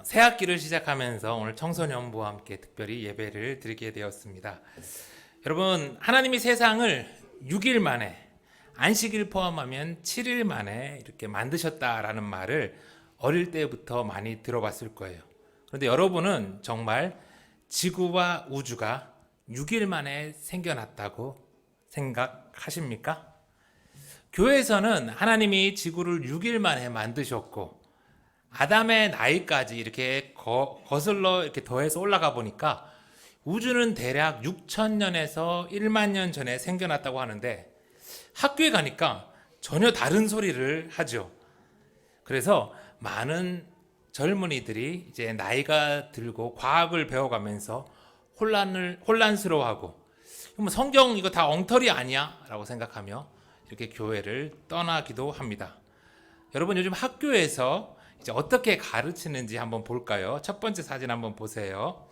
새 학기를 시작하면서 오늘 청소년부와 함께 특별히 예배를 드리게 되었습니다. 여러분, 하나님이 세상을 6일 만에, 안식일 포함하면 7일 만에 이렇게 만드셨다라는 말을 어릴 때부터 많이 들어봤을 거예요. 그런데 여러분은 정말 지구와 우주가 6일 만에 생겨났다고 생각하십니까? 교회에서는 하나님이 지구를 6일 만에 만드셨고 아담의 나이까지 이렇게 거슬러 이렇게 더해서 올라가 보니까 우주는 대략 6천년에서 1만 년 전에 생겨났다고 하는데 학교에 가니까 전혀 다른 소리를 하죠. 그래서 많은 젊은이들이 이제 나이가 들고 과학을 배워가면서 혼란스러워하고 성경 이거 다 엉터리 아니야? 라고 생각하며 이렇게 교회를 떠나기도 합니다. 여러분, 요즘 학교에서 이제 어떻게 가르치는지 한번 볼까요? 첫 번째 사진 한번 보세요.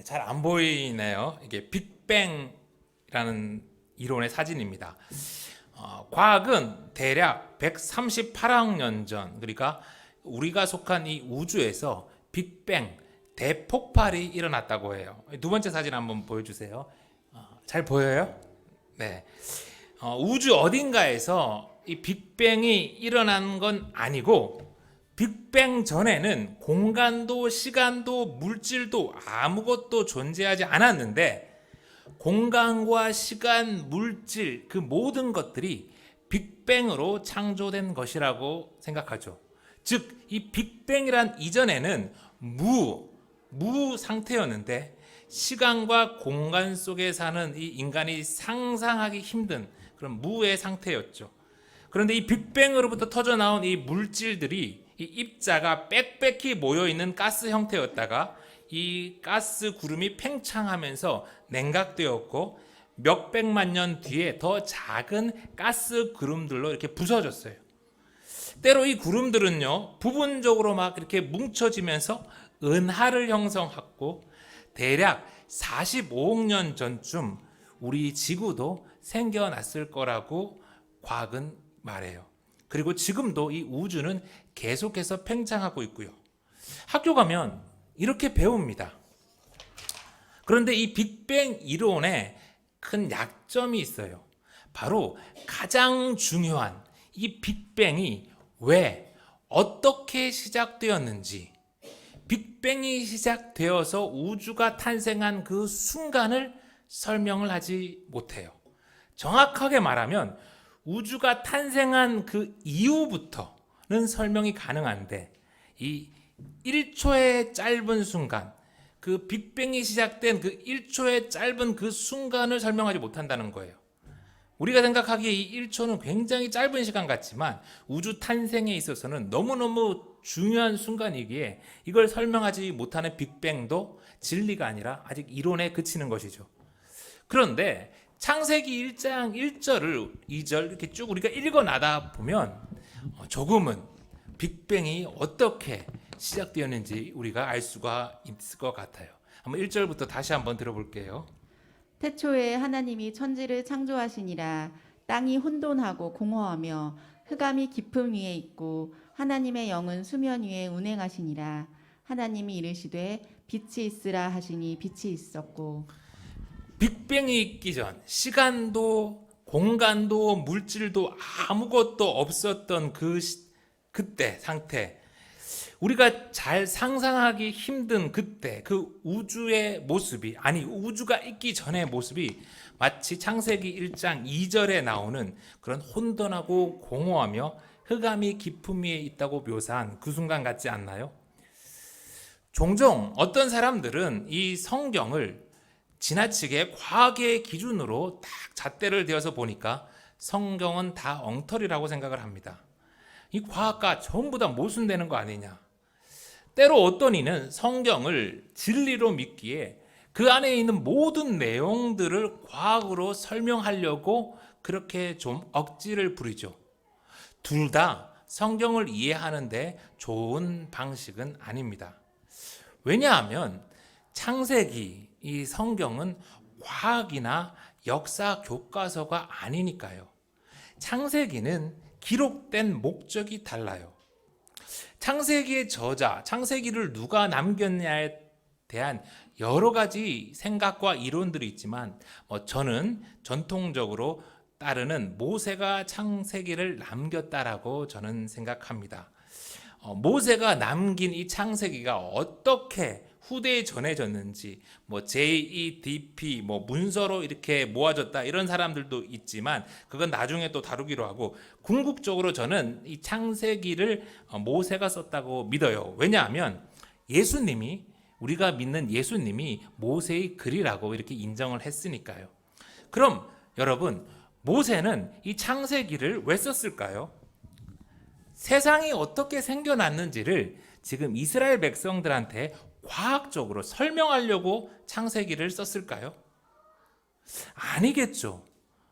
잘 안 보이네요. 이게 빅뱅이라는 이론의 사진입니다. 과학은 대략 138억 년 전, 그러니까 우리가 속한 이 우주에서 빅뱅, 대폭발이 일어났다고 해요. 두 번째 사진 한번 보여주세요. 잘 보여요? 네. 우주 어딘가에서 이 빅뱅이 일어난 건 아니고 빅뱅 전에는 공간도 시간도 물질도 아무것도 존재하지 않았는데 공간과 시간, 물질 그 모든 것들이 빅뱅으로 창조된 것이라고 생각하죠. 즉, 이 빅뱅이란 이전에는 무 상태였는데 시간과 공간 속에 사는 이 인간이 상상하기 힘든 그런 무의 상태였죠. 그런데 이 빅뱅으로부터 터져 나온 이 물질들이 이 입자가 빽빽히 모여 있는 가스 형태였다가 이 가스 구름이 팽창하면서 냉각되었고 몇백만 년 뒤에 더 작은 가스 구름들로 이렇게 부서졌어요. 때로 이 구름들은요, 부분적으로 막 이렇게 뭉쳐지면서 은하를 형성하고 대략 45억 년 전쯤 우리 지구도 생겨났을 거라고 과학은 말해요. 그리고 지금도 이 우주는 계속해서 팽창하고 있고요. 학교 가면 이렇게 배웁니다. 그런데 이 빅뱅 이론에 큰 약점이 있어요. 바로 가장 중요한 이 빅뱅이 왜, 어떻게 시작되었는지, 빅뱅이 시작되어서 우주가 탄생한 그 순간을 설명을 하지 못해요. 정확하게 말하면 우주가 탄생한 그 이후부터는 설명이 가능한데 이 1초의 짧은 순간, 그 빅뱅이 시작된 그 1초의 짧은 그 순간을 설명하지 못한다는 거예요. 우리가 생각하기에 이 1초는 굉장히 짧은 시간 같지만 우주 탄생에 있어서는 너무너무 중요한 순간이기에 이걸 설명하지 못하는 빅뱅도 진리가 아니라 아직 이론에 그치는 것이죠. 그런데 창세기 1장 1절을 2절 이렇게 쭉 우리가 읽어나다 보면 조금은 빅뱅이 어떻게 시작되었는지 우리가 알 수가 있을 것 같아요. 한번 1절부터 다시 한번 들어볼게요. 태초에 하나님이 천지를 창조하시니라. 땅이 혼돈하고 공허하며 흑암이 깊음 위에 있고 하나님의 영은 수면 위에 운행하시니라. 하나님이 이르시되 빛이 있으라 하시니 빛이 있었고. 빅뱅이 있기 전 시간도 공간도 물질도 아무것도 없었던 그때 상태, 우리가 잘 상상하기 힘든 그때 그 우주의 모습이, 아니 우주가 있기 전의 모습이 마치 창세기 1장 2절에 나오는 그런 혼돈하고 공허하며 흑암이 깊음 위에 있다고 묘사한 그 순간 같지 않나요? 종종 어떤 사람들은 이 성경을 지나치게 과학의 기준으로 딱 잣대를 대어서 보니까 성경은 다 엉터리라고 생각을 합니다. 이 과학과 전부 다 모순되는 거 아니냐. 때로 어떤 이는 성경을 진리로 믿기에 그 안에 있는 모든 내용들을 과학으로 설명하려고 그렇게 좀 억지를 부리죠. 둘 다 성경을 이해하는데 좋은 방식은 아닙니다. 왜냐하면 창세기, 이 성경은 과학이나 역사 교과서가 아니니까요. 창세기는 기록된 목적이 달라요. 창세기의 저자, 창세기를 누가 남겼냐에 대한 여러 가지 생각과 이론들이 있지만 저는 전통적으로 따르는 모세가 창세기를 남겼다라고 저는 생각합니다. 모세가 남긴 이 창세기가 어떻게 후대에 전해졌는지 JEDP 문서로 이렇게 모아졌다 이런 사람들도 있지만 그건 나중에 또 다루기로 하고, 궁극적으로 저는 이 창세기를 모세가 썼다고 믿어요. 왜냐하면 우리가 믿는 예수님이 모세의 글이라고 이렇게 인정을 했으니까요. 그럼 여러분, 모세는 이 창세기를 왜 썼을까요? 세상이 어떻게 생겨났는지를 지금 이스라엘 백성들한테 과학적으로 설명하려고 창세기를 썼을까요? 아니겠죠.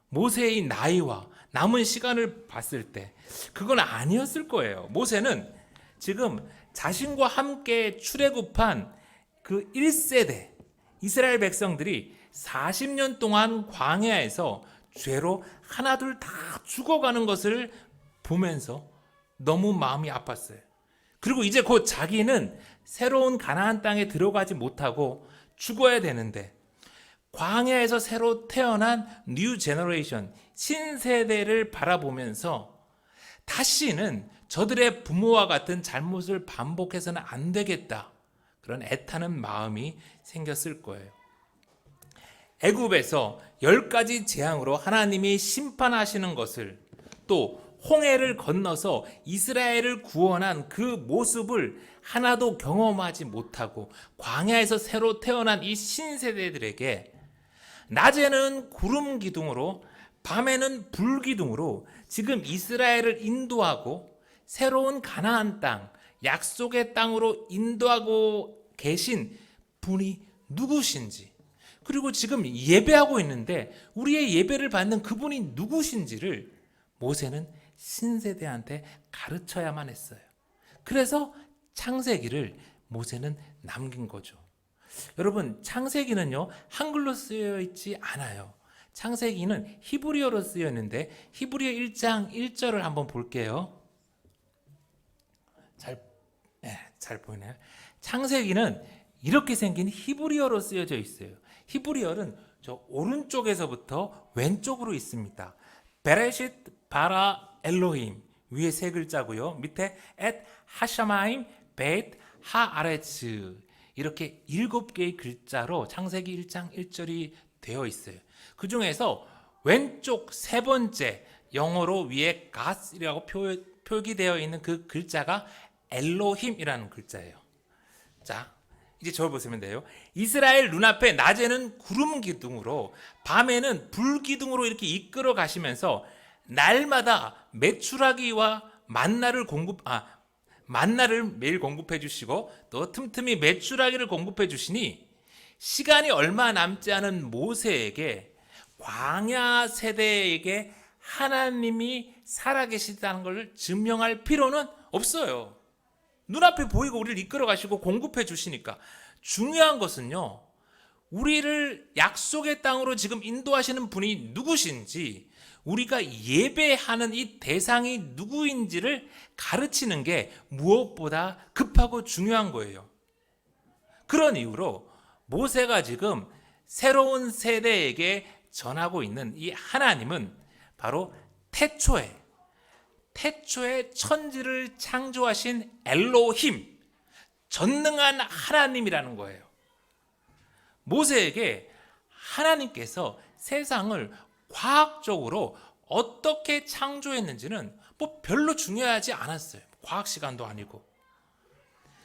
모세의 나이와 남은 시간을 봤을 때 그건 아니었을 거예요. 모세는 지금 자신과 함께 출애굽한 그 1세대 이스라엘 백성들이 40년 동안 광야에서 죄로 하나둘 다 죽어가는 것을 보면서 너무 마음이 아팠어요. 그리고 이제 곧 자기는 새로운 가나안 땅에 들어가지 못하고 죽어야 되는데, 광야에서 새로 태어난 뉴 제너레이션, 신세대를 바라보면서 다시는 저들의 부모와 같은 잘못을 반복해서는 안 되겠다, 그런 애타는 마음이 생겼을 거예요. 애굽에서 10가지 재앙으로 하나님이 심판하시는 것을, 또 홍해를 건너서 이스라엘을 구원한 그 모습을 하나도 경험하지 못하고 광야에서 새로 태어난 이 신세대들에게 낮에는 구름 기둥으로 밤에는 불 기둥으로 지금 이스라엘을 인도하고 새로운 가나안 땅, 약속의 땅으로 인도하고 계신 분이 누구신지, 그리고 지금 예배하고 있는데 우리의 예배를 받는 그분이 누구신지를 모세는 신세대한테 가르쳐야만 했어요. 그래서 창세기를 모세는 남긴 거죠. 여러분, 창세기는요 한글로 쓰여 있지 않아요. 창세기는 히브리어로 쓰여 있는데 히브리어 1장 1절을 한번 볼게요. 잘 보이나요? 창세기는 이렇게 생긴 히브리어로 쓰여져 있어요. 히브리어는 저 오른쪽에서부터 왼쪽으로 있습니다. 베레시트 바라 엘로힘, 위에 세 글자고요. 밑에 엣 하샤마임 베트 하아레츠, 이렇게 7개의 글자로 창세기 1장 1절이 되어 있어요. 그 중에서 왼쪽 세 번째 영어로 위에 God이라고 표기되어 있는 그 글자가 엘로힘이라는 글자예요. 자, 이제 저를 보시면 돼요. 이스라엘 눈앞에 낮에는 구름 기둥으로 밤에는 불 기둥으로 이렇게 이끌어 가시면서 날마다 메추라기와 만나를 매일 공급해 주시고 또 틈틈이 메추라기를 공급해 주시니 시간이 얼마 남지 않은 모세에게, 광야 세대에게 하나님이 살아계시다는 것을 증명할 필요는 없어요. 눈앞에 보이고 우리를 이끌어 가시고 공급해 주시니까. 중요한 것은요, 우리를 약속의 땅으로 지금 인도하시는 분이 누구신지, 우리가 예배하는 이 대상이 누구인지를 가르치는 게 무엇보다 급하고 중요한 거예요. 그런 이유로 모세가 지금 새로운 세대에게 전하고 있는 이 하나님은 바로 태초에 천지를 창조하신 엘로힘, 전능한 하나님이라는 거예요. 모세에게 하나님께서 세상을 과학적으로 어떻게 창조했는지는 별로 중요하지 않았어요. 과학 시간도 아니고.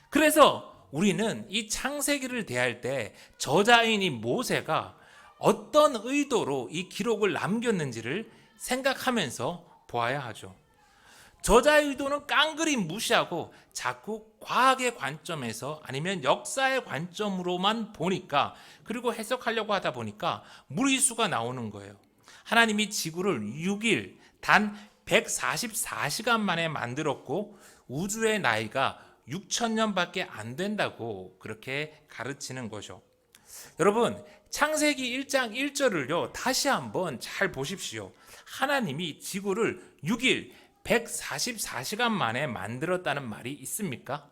그래서 우리는 이 창세기를 대할 때 저자인 이 모세가 어떤 의도로 이 기록을 남겼는지를 생각하면서 보아야 하죠. 저자의 의도는 깡그리 무시하고 자꾸 과학의 관점에서 아니면 역사의 관점으로만 보니까, 그리고 해석하려고 하다 보니까 무리수가 나오는 거예요. 하나님이 지구를 6일 단 144시간 만에 만들었고 우주의 나이가 6,000년밖에 안 된다고 그렇게 가르치는 거죠. 여러분, 창세기 1장 1절을요 다시 한번 잘 보십시오. 하나님이 지구를 6일 144시간 만에 만들었다는 말이 있습니까?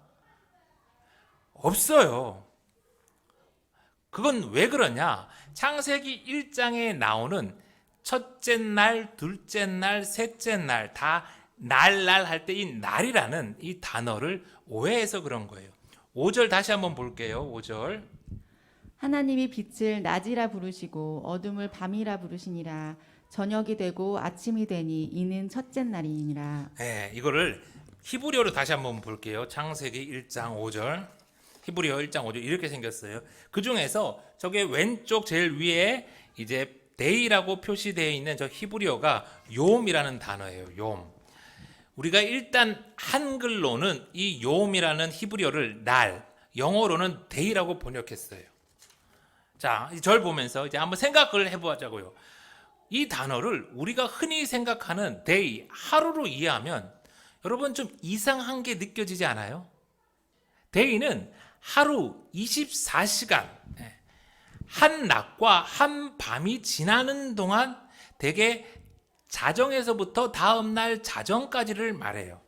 없어요. 그건 왜 그러냐? 창세기 1장에 나오는 첫째 날, 둘째 날, 셋째 날 다 날 할 때 이 날이라는 이 단어를 오해해서 그런 거예요. 5절 다시 한번 볼게요. 5절. 하나님이 빛을 낮이라 부르시고 어둠을 밤이라 부르시니라. 저녁이 되고 아침이 되니 이는 첫째 날이니라. 네, 이거를 히브리어로 다시 한번 볼게요. 창세기 1장 5절. 히브리어 1장 5절 이렇게 생겼어요. 그 중에서 저게 왼쪽 제일 위에 이제 데이라고 표시되어 있는 저 히브리어가 요음이라는 단어예요. 요음. 우리가 일단 한글로는 이 요음이라는 히브리어를 날, 영어로는 데이라고 번역했어요. 자, 이 절 보면서 이제 한번 생각을 해보자고요. 이 단어를 우리가 흔히 생각하는 데이, 하루로 이해하면 여러분 좀 이상한 게 느껴지지 않아요? 데이는 하루 24시간, 한 낮과 한 밤이 지나는 동안 대개 자정에서부터 다음 날 자정까지를 말해요.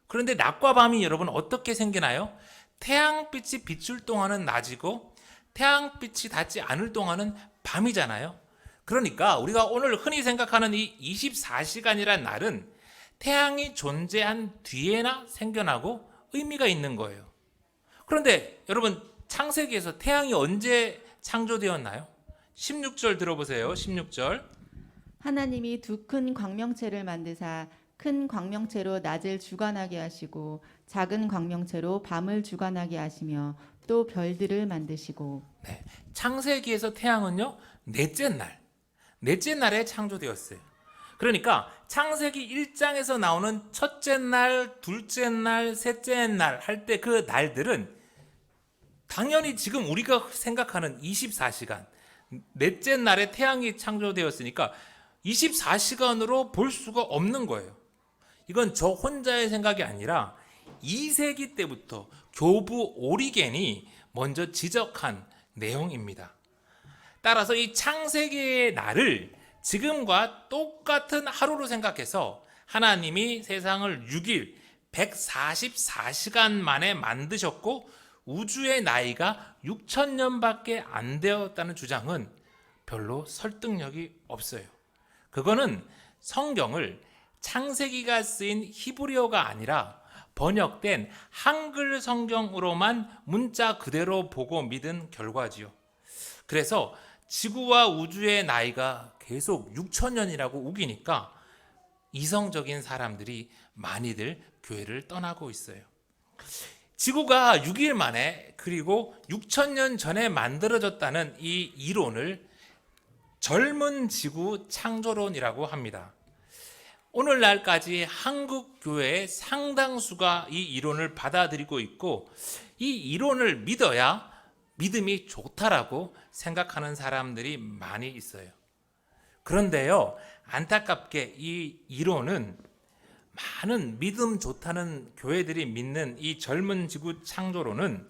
그런데 낮과 밤이 여러분 어떻게 생기나요? 태양빛이 비출 동안은 낮이고 태양빛이 닿지 않을 동안은 밤이잖아요. 그러니까 우리가 오늘 흔히 생각하는 이 24시간이란 날은 태양이 존재한 뒤에나 생겨나고 의미가 있는 거예요. 그런데 여러분 창세기에서 태양이 언제 창조되었나요? 16절 들어보세요. 16절. 하나님이 두 큰 광명체를 만드사 큰 광명체로 낮을 주관하게 하시고 작은 광명체로 밤을 주관하게 하시며 또 별들을 만드시고. 네, 창세기에서 태양은요 넷째 날에 창조되었어요. 그러니까 창세기 1장에서 나오는 첫째 날, 둘째 날, 셋째 날 할 때 그 날들은 당연히 지금 우리가 생각하는 24시간, 넷째 날에 태양이 창조되었으니까 24시간으로 볼 수가 없는 거예요. 이건 저 혼자의 생각이 아니라 2세기 때부터 교부 오리겐이 먼저 지적한 내용입니다. 따라서 이 창세기의 날을 지금과 똑같은 하루로 생각해서 하나님이 세상을 6일 144시간 만에 만드셨고 우주의 나이가 6,000년밖에 안 되었다는 주장은 별로 설득력이 없어요. 그거는 성경을 창세기가 쓰인 히브리어가 아니라 번역된 한글 성경으로만 문자 그대로 보고 믿은 결과지요. 그래서 지구와 우주의 나이가 계속 6,000년이라고 우기니까 이성적인 사람들이 많이들 교회를 떠나고 있어요. 지구가 6일 만에 그리고 6,000년 전에 만들어졌다는 이 이론을 젊은 지구 창조론이라고 합니다. 오늘날까지 한국 교회의 상당수가 이 이론을 받아들이고 있고 이 이론을 믿어야 믿음이 좋다라고 생각하는 사람들이 많이 있어요. 그런데요, 안타깝게 이 이론은 많은 믿음 좋다는 교회들이 믿는 이 젊은 지구 창조론은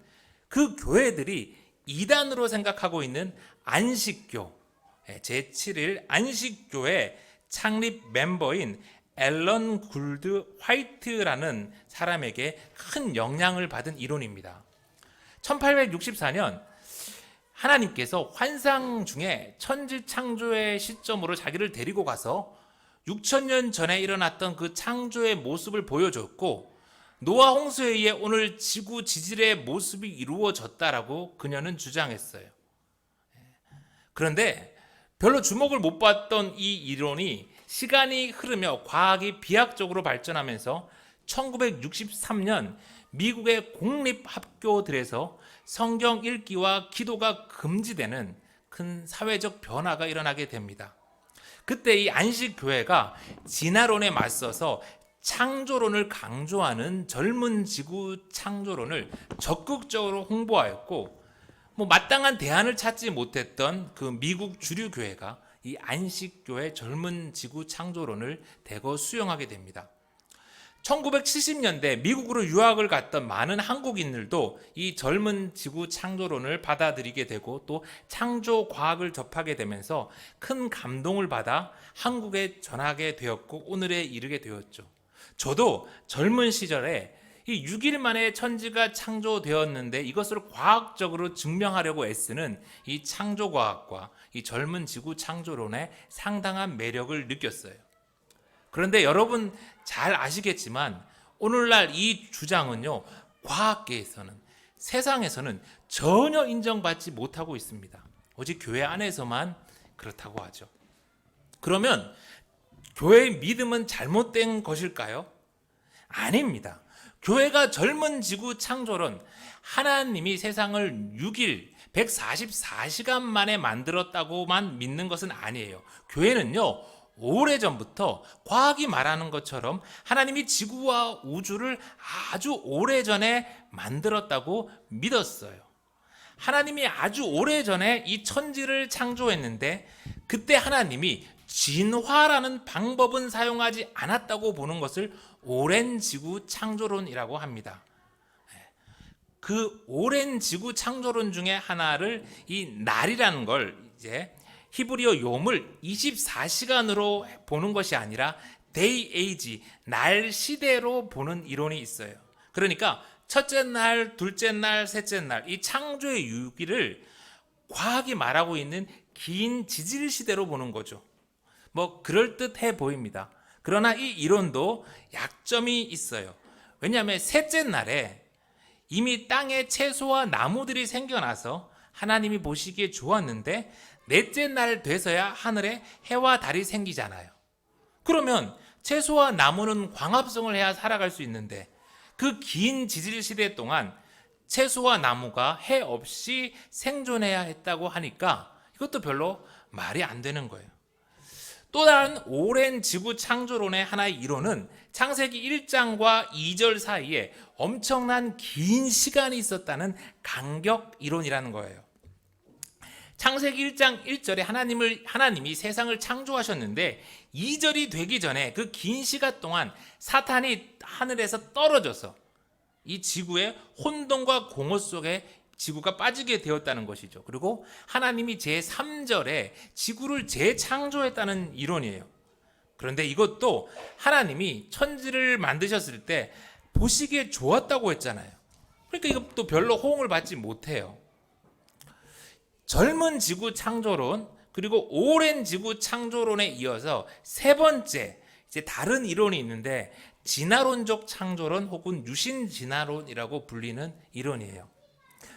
그 교회들이 이단으로 생각하고 있는 안식교, 제7일 안식교의 창립 멤버인 앨런 굴드 화이트라는 사람에게 큰 영향을 받은 이론입니다. 1864년 하나님께서 환상 중에 천지 창조의 시점으로 자기를 데리고 가서 6,000년 전에 일어났던 그 창조의 모습을 보여줬고 노아 홍수에 의해 오늘 지구 지질의 모습이 이루어졌다라고 그녀는 주장했어요. 그런데 별로 주목을 못 받던 이 이론이 시간이 흐르며 과학이 비약적으로 발전하면서 1963년 미국의 공립학교들에서 성경 읽기와 기도가 금지되는 큰 사회적 변화가 일어나게 됩니다. 그때 이 안식교회가 진화론에 맞서서 창조론을 강조하는 젊은 지구 창조론을 적극적으로 홍보하였고 마땅한 대안을 찾지 못했던 그 미국 주류 교회가 이 안식교회 젊은 지구 창조론을 대거 수용하게 됩니다. 1970년대 미국으로 유학을 갔던 많은 한국인들도 이 젊은 지구 창조론을 받아들이게 되고 또 창조 과학을 접하게 되면서 큰 감동을 받아 한국에 전하게 되었고 오늘에 이르게 되었죠. 저도 젊은 시절에 이 6일 만에 천지가 창조되었는데 이것을 과학적으로 증명하려고 애쓰는 이 창조과학과 이 젊은 지구 창조론에 상당한 매력을 느꼈어요. 그런데 여러분 잘 아시겠지만 오늘날 이 주장은요, 과학계에서는, 세상에서는 전혀 인정받지 못하고 있습니다. 오직 교회 안에서만 그렇다고 하죠. 그러면 교회의 믿음은 잘못된 것일까요? 아닙니다. 교회가 젊은 지구 창조론, 하나님이 세상을 6일 144시간 만에 만들었다고만 믿는 것은 아니에요. 교회는요, 오래전부터 과학이 말하는 것처럼 하나님이 지구와 우주를 아주 오래전에 만들었다고 믿었어요. 하나님이 아주 오래전에 이 천지를 창조했는데 그때 하나님이 진화라는 방법은 사용하지 않았다고 보는 것을 오랜 지구 창조론이라고 합니다. 그 오랜 지구 창조론 중에 하나를 이 날이라는 걸 이제 히브리어 욤을 24시간으로 보는 것이 아니라 데이 에이지, 날 시대로 보는 이론이 있어요. 그러니까 첫째 날, 둘째 날, 셋째 날, 이 창조의 6일을 과학이 말하고 있는 긴 지질 시대로 보는 거죠. 뭐 그럴듯해 보입니다. 그러나 이 이론도 약점이 있어요. 왜냐하면 셋째 날에 이미 땅에 채소와 나무들이 생겨나서 하나님이 보시기에 좋았는데 넷째 날 돼서야 하늘에 해와 달이 생기잖아요. 그러면 채소와 나무는 광합성을 해야 살아갈 수 있는데 그 긴 지질 시대 동안 채소와 나무가 해 없이 생존해야 했다고 하니까 이것도 별로 말이 안 되는 거예요. 또 다른 오랜 지구 창조론의 하나의 이론은 창세기 1장과 2절 사이에 엄청난 긴 시간이 있었다는 간격 이론이라는 거예요. 창세기 1장 1절에 하나님이 세상을 창조하셨는데 2절이 되기 전에 그 긴 시간 동안 사탄이 하늘에서 떨어져서 이 지구의 혼돈과 공허 속에 지구가 빠지게 되었다는 것이죠. 그리고 하나님이 제3절에 지구를 재창조했다는 이론이에요. 그런데 이것도 하나님이 천지를 만드셨을 때 보시기에 좋았다고 했잖아요. 그러니까 이것도 별로 호응을 받지 못해요. 젊은 지구 창조론 그리고 오랜 지구 창조론에 이어서 세 번째 이제 다른 이론이 있는데 진화론적 창조론 혹은 유신 진화론이라고 불리는 이론이에요.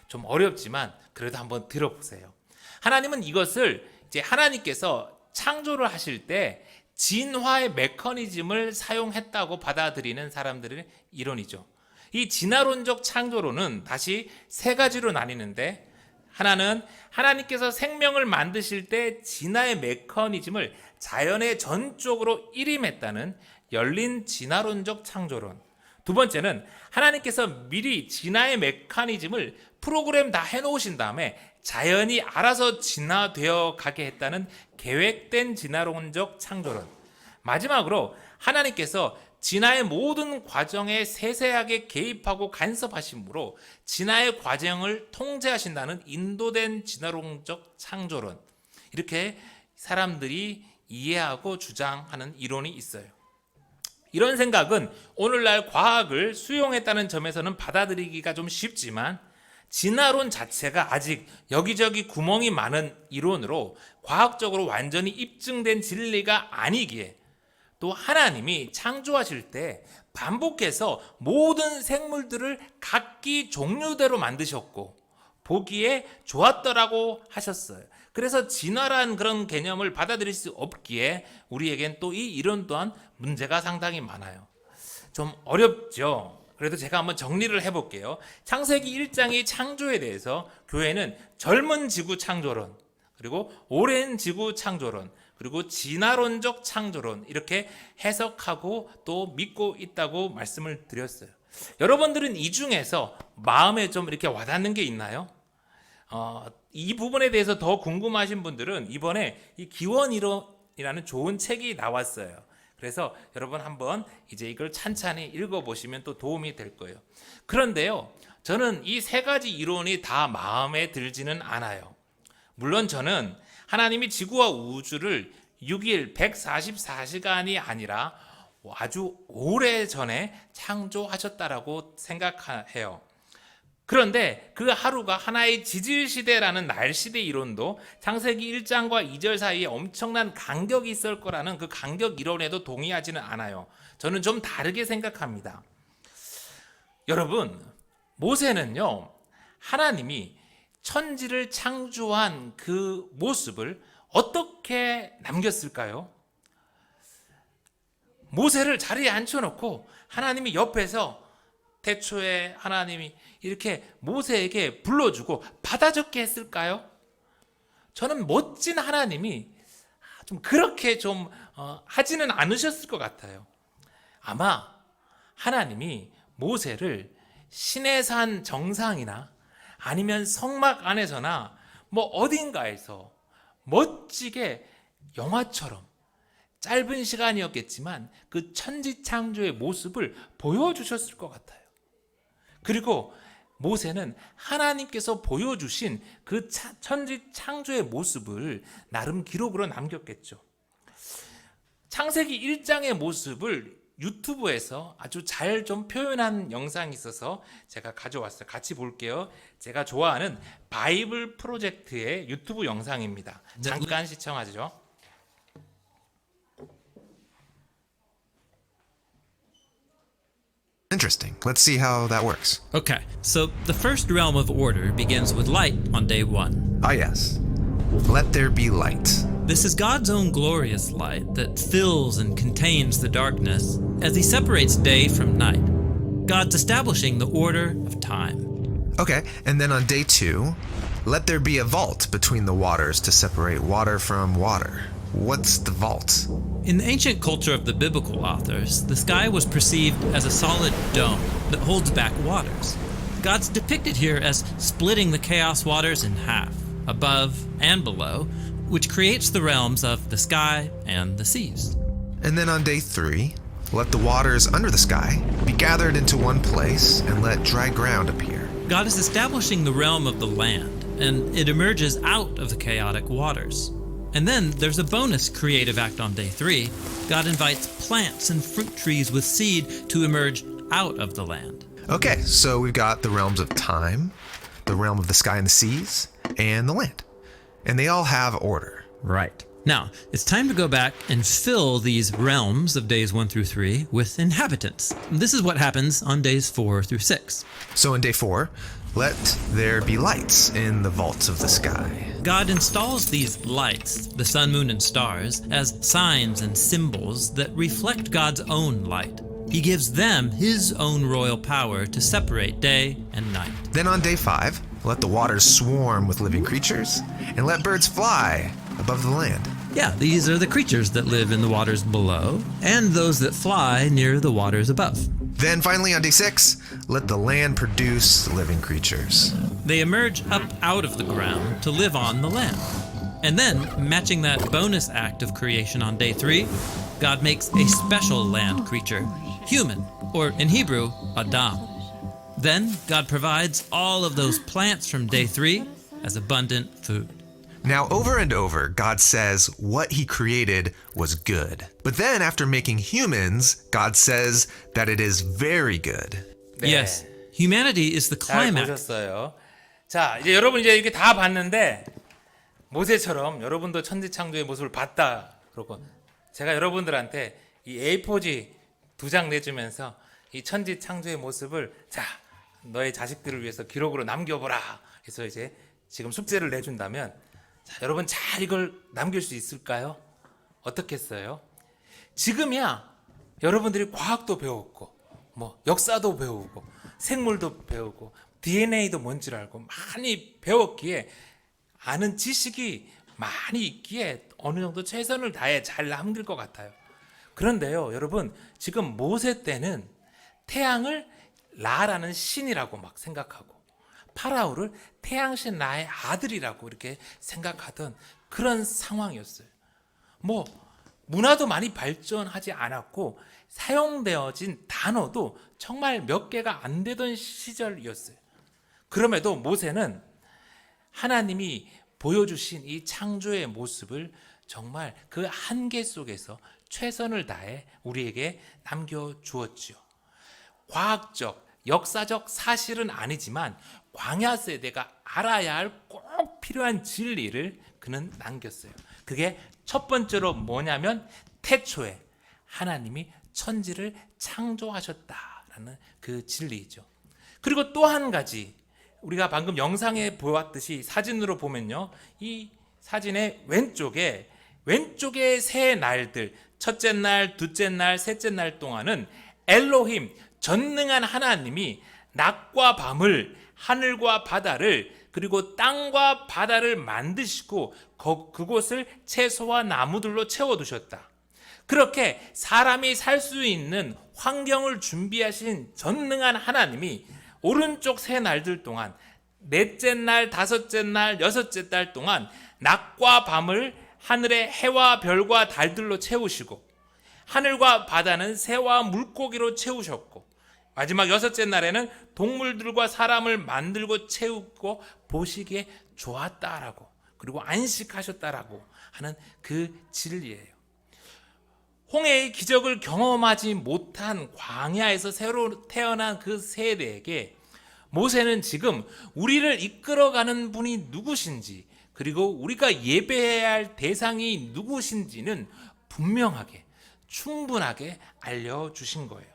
좀 어렵지만 그래도 한번 들어보세요. 하나님은 이것을 이제 하나님께서 창조를 하실 때 진화의 메커니즘을 사용했다고 받아들이는 사람들의 이론이죠. 이 진화론적 창조론은 다시 세 가지로 나뉘는데 하나는 하나님께서 생명을 만드실 때 진화의 메커니즘을 자연의 전적으로 일임했다는 열린 진화론적 창조론. 두 번째는 하나님께서 미리 진화의 메커니즘을 프로그램 다 해놓으신 다음에 자연이 알아서 진화되어 가게 했다는 계획된 진화론적 창조론. 마지막으로 하나님께서 진화의 모든 과정에 세세하게 개입하고 간섭하심으로 진화의 과정을 통제하신다는 인도된 진화론적 창조론. 이렇게 사람들이 이해하고 주장하는 이론이 있어요. 이런 생각은 오늘날 과학을 수용했다는 점에서는 받아들이기가 좀 쉽지만 진화론 자체가 아직 여기저기 구멍이 많은 이론으로 과학적으로 완전히 입증된 진리가 아니기에 또 하나님이 창조하실 때 반복해서 모든 생물들을 각기 종류대로 만드셨고 보기에 좋았더라고 하셨어요. 그래서 진화란 그런 개념을 받아들일 수 없기에 우리에겐 또 이 이론 또한 문제가 상당히 많아요. 좀 어렵죠. 그래도 제가 한번 정리를 해볼게요. 창세기 1장의 창조에 대해서 교회는 젊은 지구 창조론, 그리고 오랜 지구 창조론, 그리고 진화론적 창조론 이렇게 해석하고 또 믿고 있다고 말씀을 드렸어요. 여러분들은 이 중에서 마음에 좀 이렇게 와닿는 게 있나요? 이 부분에 대해서 더 궁금하신 분들은 이번에 이 기원이론이라는 좋은 책이 나왔어요. 그래서 여러분 한번 이제 이걸 찬찬히 읽어보시면 또 도움이 될 거예요. 그런데요, 저는 이 세 가지 이론이 다 마음에 들지는 않아요. 물론 저는 하나님이 지구와 우주를 6일 144시간이 아니라 아주 오래 전에 창조하셨다라고 생각해요. 그런데 그 하루가 하나의 지질시대라는 날시대 이론도 창세기 1장과 2절 사이에 엄청난 간격이 있을 거라는 그 간격 이론에도 동의하지는 않아요. 저는 좀 다르게 생각합니다. 여러분, 모세는요, 하나님이 천지를 창조한 그 모습을 어떻게 남겼을까요? 모세를 자리에 앉혀놓고 하나님이 옆에서 태초에 하나님이 이렇게 모세에게 불러주고 받아 적게 했을까요? 저는 멋진 하나님이 좀 그렇게 좀 하지는 않으셨을 것 같아요. 아마 하나님이 모세를 시내산 정상이나 아니면 성막 안에서나 뭐 어딘가에서 멋지게 영화처럼 짧은 시간이었겠지만 그 천지창조의 모습을 보여주셨을 것 같아요. 그리고 모세는 하나님께서 보여주신 그 천지창조의 모습을 나름 기록으로 남겼겠죠. 창세기 1장의 모습을 유튜브에서 아주 잘 좀 표현한 영상이 있어서 제가 가져왔어요. 같이 볼게요. 제가 좋아하는 바이블 프로젝트의 유튜브 영상입니다. 잠깐 시청하죠. Interesting. Let's see how that works. Okay, so the first realm of order begins with light on day 1. Ah, yes. Let there be light. This is God's own glorious light that fills and contains the darkness as he separates day from night. God's establishing the order of time. Okay, and then on day 2, let there be a vault between the waters to separate water from water. What's the vault? In the ancient culture of the biblical authors, the sky was perceived as a solid dome that holds back waters. God's depicted here as splitting the chaos waters in half, above and below, which creates the realms of the sky and the seas. And then on day 3, let the waters under the sky be gathered into one place and let dry ground appear. God is establishing the realm of the land, and it emerges out of the chaotic waters. And then there's a bonus creative act on day 3. God invites plants and fruit trees with seed to emerge out of the land. Okay, so we've got the realms of time, the realm of the sky and the seas, and the land. And they all have order. Right. Now, it's time to go back and fill these realms of days 1 through 3 with inhabitants. This is what happens on days 4 through 6. So in day 4, let there be lights in the vaults of the sky. God installs these lights, the sun, moon, and stars, as signs and symbols that reflect God's own light. He gives them his own royal power to separate day and night. Then on day 5, let the waters swarm with living creatures, and let birds fly above the land. Yeah, these are the creatures that live in the waters below, and those that fly near the waters above. Then finally on day 6, let the land produce living creatures. They emerge up out of the ground to live on the land. And then, matching that bonus act of creation on day 3, God makes a special land creature, human, or in Hebrew, Adam. Then, God provides all of those plants from day 3 as abundant food. Now, over and over, God says what he created was good. But then, after making humans, God says that it is very good. 네. Yes, humanity is the 잘 climax. 보셨어요. 자, 이제 여러분 이제 이렇게 다 봤는데 모세처럼 여러분도 천지창조의 모습을 봤다. 그러고 제가 여러분들한테 이 A4지 2장 내주면서 이 천지창조의 모습을 자, 너의 자식들을 위해서 기록으로 남겨보라. 그래서 이제 지금 숙제를 내준다면 자, 여러분 잘 이걸 남길 수 있을까요? 어떻겠어요? 지금이야 여러분들이 과학도 배웠고 뭐 역사도 배우고 생물도 배우고 DNA도 뭔지를 알고 많이 배웠기에 아는 지식이 많이 있기에 어느 정도 최선을 다해 잘 남길 것 같아요. 그런데요, 여러분 지금 모세 때는 태양을 라라는 신이라고 막 생각하고 파라오를 태양신 라의 아들이라고 이렇게 생각하던 그런 상황이었어요. 뭐 문화도 많이 발전하지 않았고 사용되어진 단어도 정말 몇 개가 안 되던 시절이었어요. 그럼에도 모세는 하나님이 보여주신 이 창조의 모습을 정말 그 한계 속에서 최선을 다해 우리에게 남겨주었지요. 과학적, 역사적 사실은 아니지만 광야 세대가 알아야 할 꼭 필요한 진리를 그는 남겼어요. 그게 첫 번째로 뭐냐면 태초에 하나님이 천지를 창조하셨다라는 그 진리이죠. 그리고 또 한 가지, 우리가 방금 영상에 보았듯이 사진으로 보면요, 이 사진의 왼쪽에 새 날들, 첫째 날, 둘째 날, 셋째 날 동안은 엘로힘, 전능한 하나님이 낮과 밤을, 하늘과 바다를, 그리고 땅과 바다를 만드시고 그곳을 채소와 나무들로 채워두셨다. 그렇게 사람이 살 수 있는 환경을 준비하신 전능한 하나님이 오른쪽 새 날들 동안, 넷째 날, 다섯째 날, 여섯째 달 동안 낮과 밤을 하늘의 해와 별과 달들로 채우시고, 하늘과 바다는 새와 물고기로 채우셨고, 마지막 여섯째 날에는 동물들과 사람을 만들고 채우고 보시기에 좋았다라고, 그리고 안식하셨다라고 하는 그 진리예요. 홍해의 기적을 경험하지 못한 광야에서 새로 태어난 그 세대에게 모세는 지금 우리를 이끌어가는 분이 누구신지, 그리고 우리가 예배해야 할 대상이 누구신지는 분명하게, 충분하게 알려주신 거예요.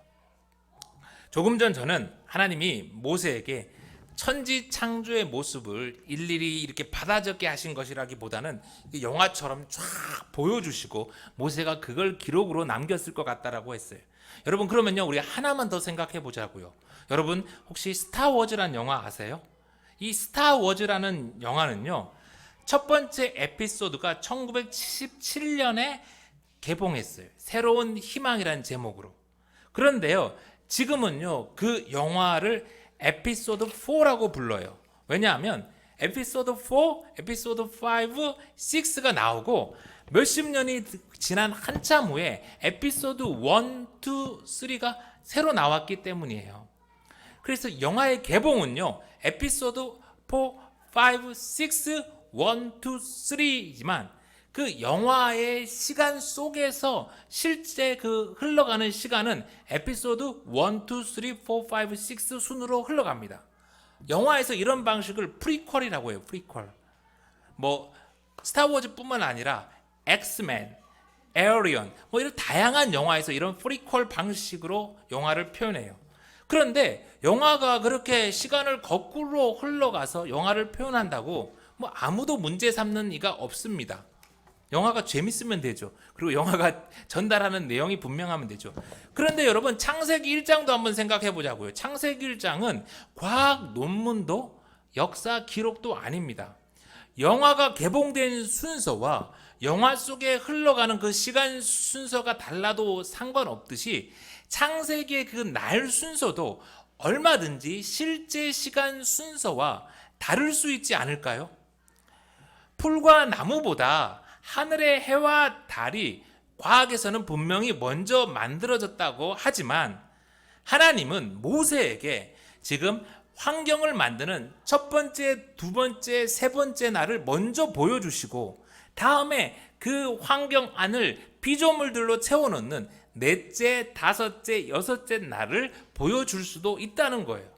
조금 전 저는 하나님이 모세에게 천지 창조의 모습을 일일이 이렇게 받아 적게 하신 것이라기보다는 영화처럼 쫙 보여주시고 모세가 그걸 기록으로 남겼을 것 같다라고 했어요. 여러분, 그러면요, 우리 하나만 더 생각해 보자고요. 여러분, 혹시 스타워즈라는 영화 아세요? 이 스타워즈라는 영화는요, 첫 번째 에피소드가 1977년에 개봉했어요. 새로운 희망이라는 제목으로. 그런데요, 지금은요, 그 영화를 에피소드 4라고 불러요. 왜냐하면 에피소드 4, 에피소드 5, 6가 나오고 몇십 년이 지난 한참 후에 에피소드 1, 2, 3가 새로 나왔기 때문이에요. 그래서 영화의 개봉은요, 에피소드 4, 5, 6, 1, 2, 3이지만 그 영화의 시간 속에서 실제 그 흘러가는 시간은 에피소드 1, 2, 3, 4, 5, 6 순으로 흘러갑니다. 영화에서 이런 방식을 프리퀄이라고 해요. 프리퀄. 뭐 스타워즈뿐만 아니라 엑스맨, 에어리언, 뭐 이런 다양한 영화에서 이런 프리퀄 방식으로 영화를 표현해요. 그런데 영화가 그렇게 시간을 거꾸로 흘러가서 영화를 표현한다고 뭐 아무도 문제 삼는 이가 없습니다. 영화가 재밌으면 되죠. 그리고 영화가 전달하는 내용이 분명하면 되죠. 그런데 여러분, 창세기 1장도 한번 생각해 보자고요. 창세기 1장은 과학 논문도 역사 기록도 아닙니다. 영화가 개봉된 순서와 영화 속에 흘러가는 그 시간 순서가 달라도 상관없듯이 창세기의 그 날 순서도 얼마든지 실제 시간 순서와 다를 수 있지 않을까요? 풀과 나무보다 하늘의 해와 달이 과학에서는 분명히 먼저 만들어졌다고 하지만 하나님은 모세에게 지금 환경을 만드는 첫 번째, 두 번째, 세 번째 날을 먼저 보여주시고 다음에 그 환경 안을 피조물들로 채워넣는 넷째, 다섯째, 여섯째 날을 보여줄 수도 있다는 거예요.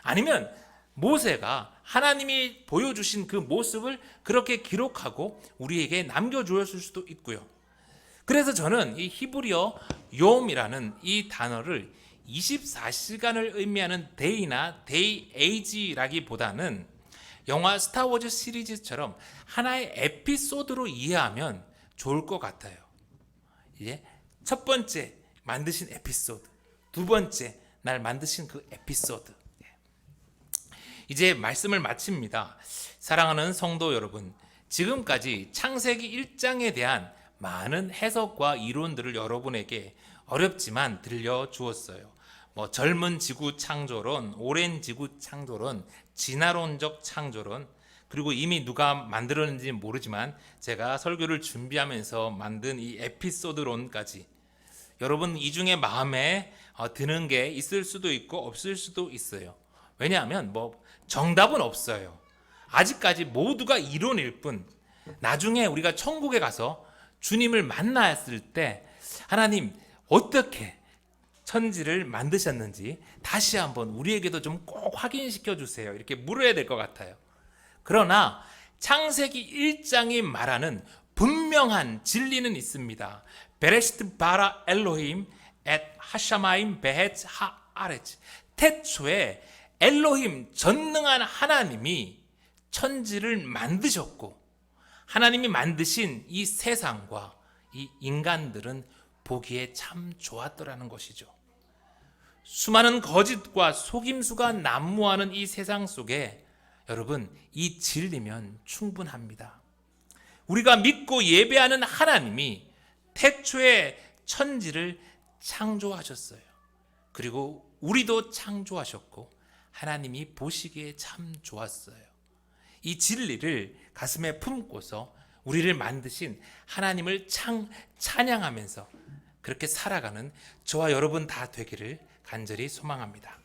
아니면 모세가 하나님이 보여주신 그 모습을 그렇게 기록하고 우리에게 남겨주었을 수도 있고요. 그래서 저는 이 히브리어 욤이라는 이 단어를 24시간을 의미하는 day나 day age라기보다는 영화 스타워즈 시리즈처럼 하나의 에피소드로 이해하면 좋을 것 같아요. 이제 첫 번째 만드신 에피소드, 두 번째 날 만드신 그 에피소드. 이제 말씀을 마칩니다. 사랑하는 성도 여러분, 지금까지 창세기 1장에 대한 많은 해석과 이론들을 여러분에게 어렵지만 들려주었어요. 뭐 젊은 지구 창조론, 오랜 지구 창조론, 진화론적 창조론, 그리고 이미 누가 만들었는지 모르지만 제가 설교를 준비하면서 만든 이 에피소드론까지, 여러분 이 중에 마음에 드는 게 있을 수도 있고 없을 수도 있어요. 왜냐하면 뭐 정답은 없어요. 아직까지 모두가 이론일 뿐, 나중에 우리가 천국에 가서 주님을 만났을 때 하나님 어떻게 천지를 만드셨는지 다시 한번 우리에게도 좀 꼭 확인시켜 주세요. 이렇게 물어야 될 것 같아요. 그러나 창세기 1장이 말하는 분명한 진리는 있습니다. 베레시트 바라 엘로힘 앳 하샤마임 베헤츠 하아레츠. 태초에 엘로힘 전능한 하나님이 천지를 만드셨고 하나님이 만드신 이 세상과 이 인간들은 보기에 참 좋았더라는 것이죠. 수많은 거짓과 속임수가 난무하는 이 세상 속에 여러분, 이 진리면 충분합니다. 우리가 믿고 예배하는 하나님이 태초에 천지를 창조하셨어요. 그리고 우리도 창조하셨고 하나님이 보시기에 참 좋았어요. 이 진리를 가슴에 품고서 우리를 만드신 하나님을 찬양하면서 그렇게 살아가는 저와 여러분 다 되기를 간절히 소망합니다.